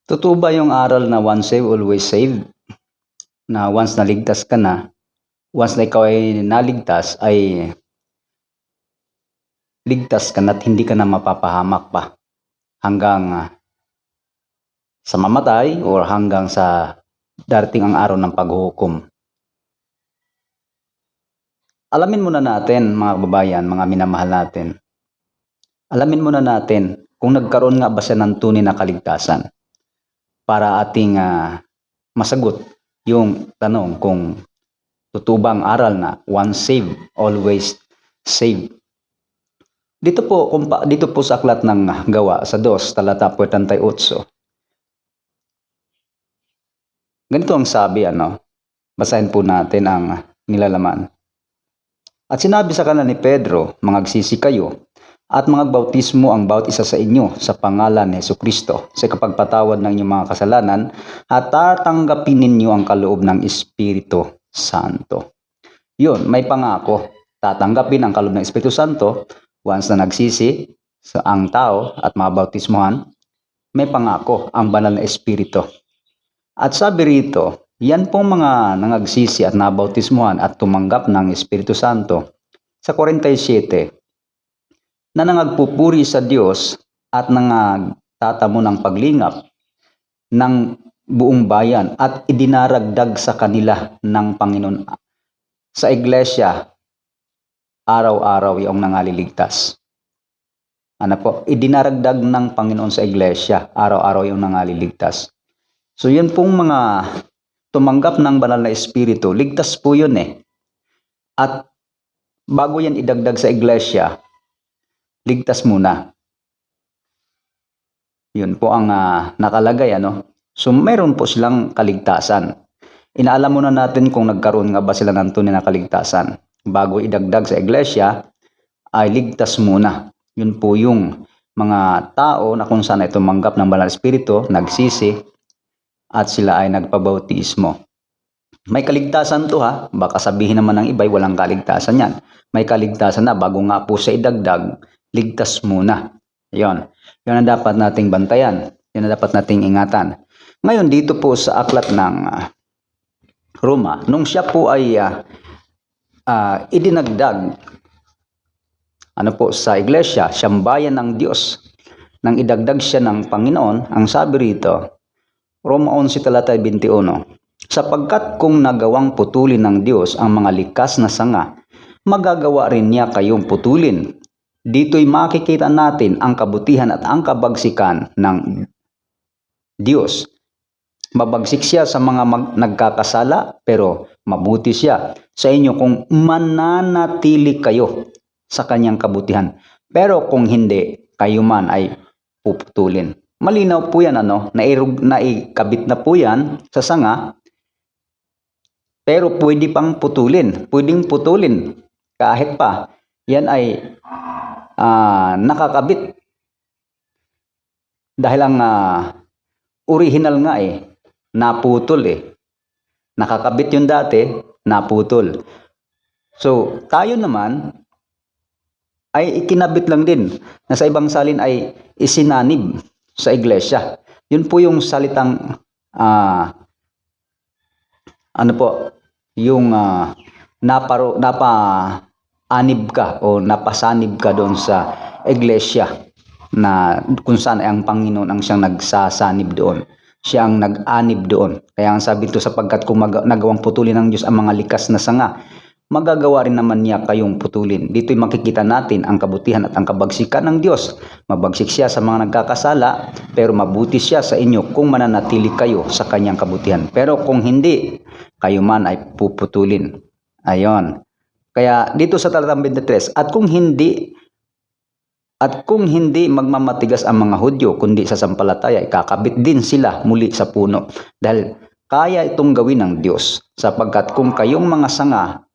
Totoo ba yung aral na once saved, always saved? Na once naligtas ka na, once na ikaw ay naligtas, ay ligtas ka na at hindi ka na mapapahamak pa hanggang sa mamatay or hanggang sa darating ang araw ng paghuhukom. Alamin muna natin, mga kababayan, mga minamahal natin. Alamin muna natin kung nagkaroon nga ba siya ng tunay na kaligtasan para ating masagot yung tanong kung totoo ba ang aral na once saved, always saved. Dito po sa aklat ng Gawa sa 2, talata 48. Ganito ang sabi, basahin po natin ang nilalaman. At sinabi sa kanila ni Pedro, mangagsisi kayo at mangagbautismo ang bawat isa sa inyo sa pangalan ni Jesucristo sa kapagpatawad ng inyong mga kasalanan at tatanggapin ninyo ang kaloob ng Espiritu Santo. Yun, may pangako. Tatanggapin ang kaloob ng Espiritu Santo once na nagsisi ang tao at mabautismohan. May pangako ang banal na Espiritu. At sabi rito, yan pong mga nangagsisi at nabautismuhan at tumanggap ng Espiritu Santo sa 47 na nangagpupuri sa Diyos at nangagtatamo ng paglingap ng buong bayan at idinaragdag sa kanila ng Panginoon sa iglesia araw-araw yung nangaliligtas. Idinaragdag ng Panginoon sa iglesia araw-araw yung nangaliligtas. So yun pong mga tumanggap ng banal na Espiritu, ligtas po yun At bago yan idagdag sa iglesia, ligtas muna. Yun po ang nakalagay, So mayroon po silang kaligtasan. Inaalam muna natin kung nagkaroon nga ba sila ng tunay na kaligtasan. Bago idagdag sa iglesia, ay ligtas muna. Yun po yung mga tao na kung saan ay tumanggap ng banal na Espiritu, nagsisi, at sila ay nagpabautismo. May kaligtasan to baka sabihin naman ng iba'y walang kaligtasan yan. May kaligtasan na bago nga po sa idagdag, ligtas muna. Yun ang dapat nating bantayan. Yun ang dapat nating ingatan. Ngayon dito po sa aklat ng Roma, nung siya po ay idinagdag sa iglesia, siyang bayan ng Diyos, nang idagdag siya ng Panginoon, ang sabi rito, Roma 11 talata 21, sapagkat kung nagawang putulin ng Diyos ang mga likas na sanga, magagawa rin niya kayong putulin. Dito'y makikita natin ang kabutihan at ang kabagsikan ng Diyos. Mabagsik siya sa mga nagkakasala, pero mabuti siya sa inyo kung mananatili kayo sa kanyang kabutihan. Pero kung hindi, kayo man ay puputulin. Malinaw po yan, naikabit na po yan sa sanga, pero pwede pang putulin. Pwedeng putulin kahit pa yan ay nakakabit. Dahil ang original nga naputol Nakakabit yun dati, naputol. So, tayo naman ay ikinabit lang din na sa ibang salin ay isinanib sa iglesia. Yun po yung salitang yung napaanib ka o napasanib ka doon sa iglesia na kung saan ay ang Panginoon ang siyang nagsasanib doon. Siya ang nag-anib doon. Kaya ang sabi ito, sapagkat kung nagawang putulin ng Diyos ang mga likas na sanga, magagawa rin naman niya kayong putulin. Dito'y makikita natin ang kabutihan at ang kabagsikan ng Diyos. Mabagsik siya sa mga nagkakasala, pero mabuti siya sa inyo kung mananatili kayo sa kanyang kabutihan. Pero kung hindi, kayo man ay puputulin. Ayon. Kaya dito sa talatang 23, at kung hindi magmamatigas ang mga Hudyo, kundi sa sampalataya, ikakabit din sila muli sa puno. Dahil kaya itong gawin ng Diyos, sapagkat kung kayong mga sanga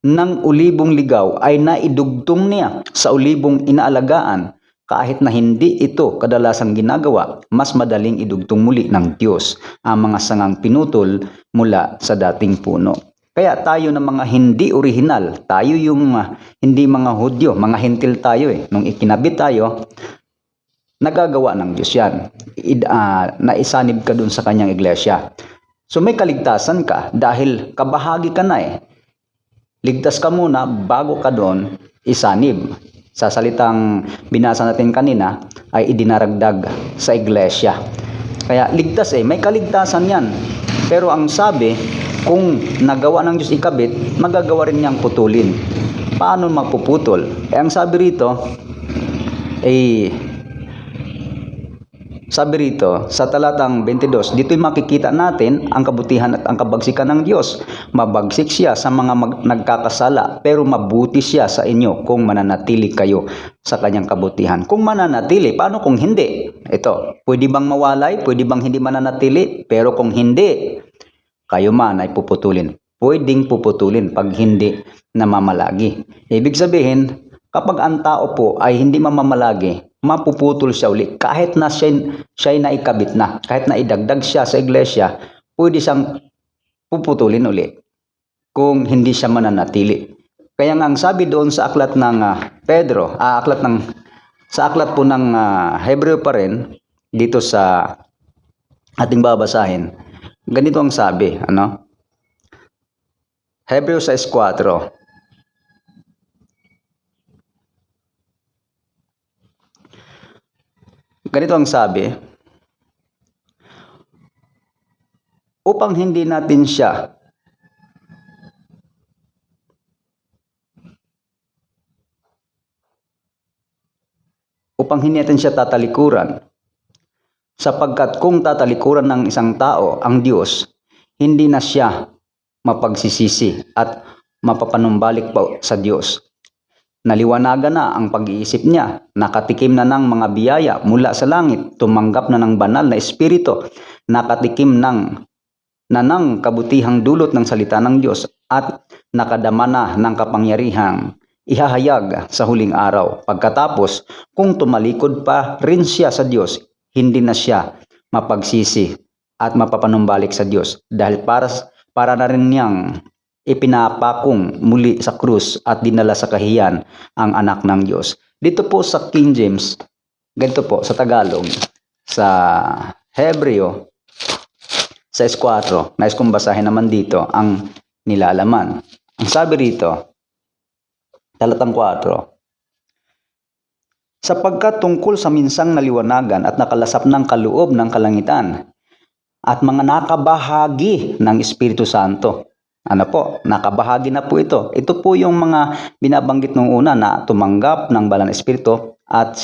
ng ulibong ligaw ay naidugtong niya sa ulibong inaalagaan, kahit na hindi ito kadalasang ginagawa, mas madaling idugtong muli ng Diyos ang mga sangang pinutol mula sa dating puno. Kaya tayo na mga hindi original, tayo yung hindi mga Hudyo, mga Hentil tayo Nung ikinabit tayo, nagagawa ng Diyos yan. Naisanib ka dun sa kanyang iglesia. So may kaligtasan ka dahil kabahagi ka na eh. Ligtas ka muna bago ka doon isanib. Sa salitang binasa natin kanina ay idinaragdag sa iglesia. Kaya ligtas eh, may kaligtasan yan. Pero ang sabi, kung nagawa ng Diyos ikabit, magagawa rin niyang putulin. Paano magpuputol? Ang sabi rito sa talatang 22, dito'y makikita natin ang kabutihan at ang kabagsikan ng Diyos. Mabagsik siya sa mga nagkakasala, pero mabuti siya sa inyo kung mananatili kayo sa kanyang kabutihan. Kung mananatili, paano kung hindi? Ito, pwede bang mawalay? Pwede bang hindi mananatili? Pero kung hindi, kayo man ay puputulin. Pwedeng puputulin pag hindi namamalagi. Ibig sabihin, kapag ang tao po ay hindi mamamalagi, mapuputol siya uli. Kahit na siya na ikabit na, kahit na idagdag siya sa iglesia, pwede siyang puputulin uli kung hindi siya mananatili. Kaya nga ang sabi doon sa aklat ng sa aklat po ng Hebreo pa rin, dito sa ating babasahin, ganito ang sabi, Hebreo 6:4. Ganito ang sabi, upang hindi natin siya tatalikuran, sapagkat kung tatalikuran ng isang tao ang Diyos, hindi na siya mapagsisisi at mapapanumbalik pa sa Diyos. Naliwanagan na ang pag-iisip niya, nakatikim na ng mga biyaya mula sa langit, tumanggap na ng banal na espiritu, nakatikim ng kabutihang dulot ng salita ng Diyos, at nakadama na ng kapangyarihang ihahayag sa huling araw. Pagkatapos, kung tumalikod pa rin siya sa Diyos, hindi na siya mapagsisi at mapapanumbalik sa Diyos, dahil para na rin niyang ipinapakong muli sa krus at dinala sa kahiyan ang anak ng Diyos. Dito po sa King James, ganito po sa Tagalog, sa Hebreo 6:4, nais kong basahin naman dito ang nilalaman. Ang sabi rito, talatang 4, sapagkat tungkol sa minsang naliwanagan at nakalasap ng kaloob ng kalangitan at mga nakabahagi ng Espiritu Santo. Nakabahagi na po ito. Ito po yung mga binabanggit nung una na tumanggap ng banal na espiritu at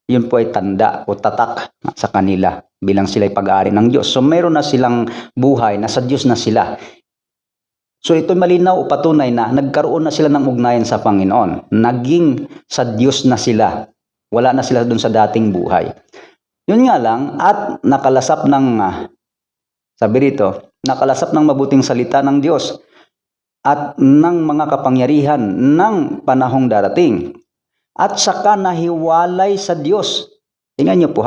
yun po ay tanda o tatak sa kanila bilang sila'y pag-aari ng Diyos. So meron na silang buhay, nasa Diyos na sila. So ito malinaw o patunay na nagkaroon na sila ng ugnayan sa Panginoon. Naging sa Diyos na sila. Wala na sila dun sa dating buhay. Yun nga lang, at nakalasap ng nakalasap ng mabuting salita ng Diyos at ng mga kapangyarihan ng panahong darating. At saka nahiwalay sa Diyos. Tingnan niyo po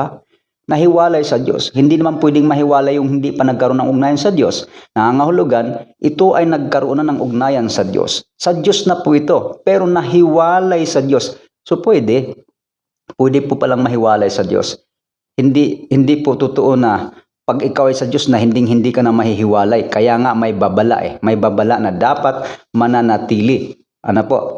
nahiwalay sa Diyos. Hindi naman pwedeng mahiwalay yung hindi pa nagkaroon ng ugnayan sa Diyos. Nangangahulugan, ito ay nagkaroon na ng ugnayan sa Diyos. Sa Diyos na po ito, pero nahiwalay sa Diyos. So pwede po palang mahiwalay sa Diyos. Hindi po totoo na pag ikaw ay sa Diyos na hindi ka na mahihiwalay. Kaya nga may babala May babala na dapat mananatili.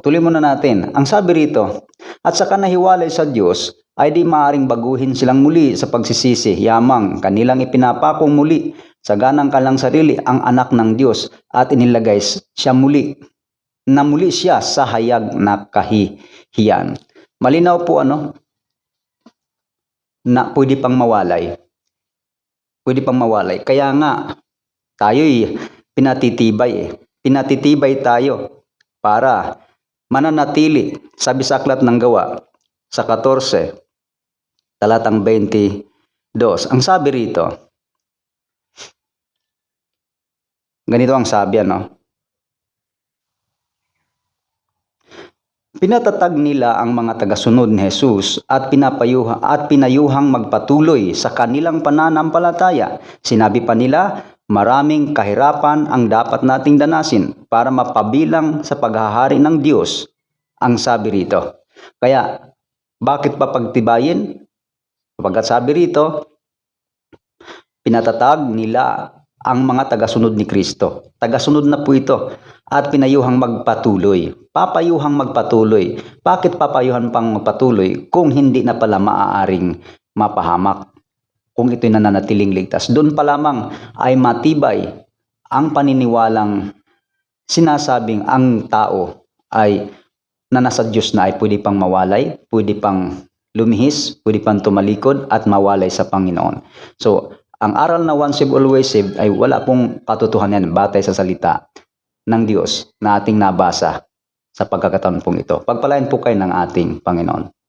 Tuloy muna natin. Ang sabi rito, at saka nahiwalay sa Diyos, ay di maaaring baguhin silang muli sa pagsisisi, yamang kanilang ipinapakong muli sa ganang kalang sarili ang anak ng Diyos at inilagay siya muli siya sa hayag na kahihiyan. Malinaw po na pwede pang mawalay. Kaya nga, tayo'y pinatitibay. Pinatitibay tayo para mananatili. Sabi sa aklat ng Gawa, sa 14, talatang 22. Ang sabi rito, ganito ang sabi, Pinatatag nila ang mga tagasunod ni Jesus at pinayuhang magpatuloy sa kanilang pananampalataya. Sinabi pa nila, maraming kahirapan ang dapat nating danasin para mapabilang sa paghahari ng Diyos, ang sabi rito. Kaya Bakit pa pagtibayin? Sapagkat sabi rito, pinatatag nila ang mga tagasunod ni Kristo. Tagasunod na po ito at pinayuhang magpatuloy. Papayuhang magpatuloy. Bakit papayuhan pang magpatuloy kung hindi na pala maaaring mapahamak? Kung ito'y nananatiling ligtas, doon pa lamang ay matibay ang paniniwalang sinasabing ang tao ay na nasa Diyos na ay pwede pang mawalay, pwede pang lumihis, pwede pang tumalikod at mawalay sa Panginoon. So, ang aral na once saved, always saved ay wala pong katotohanan batay sa salita ng Diyos na ating nabasa sa pagkakataon pong ito. Pagpalain po kayo ng ating Panginoon.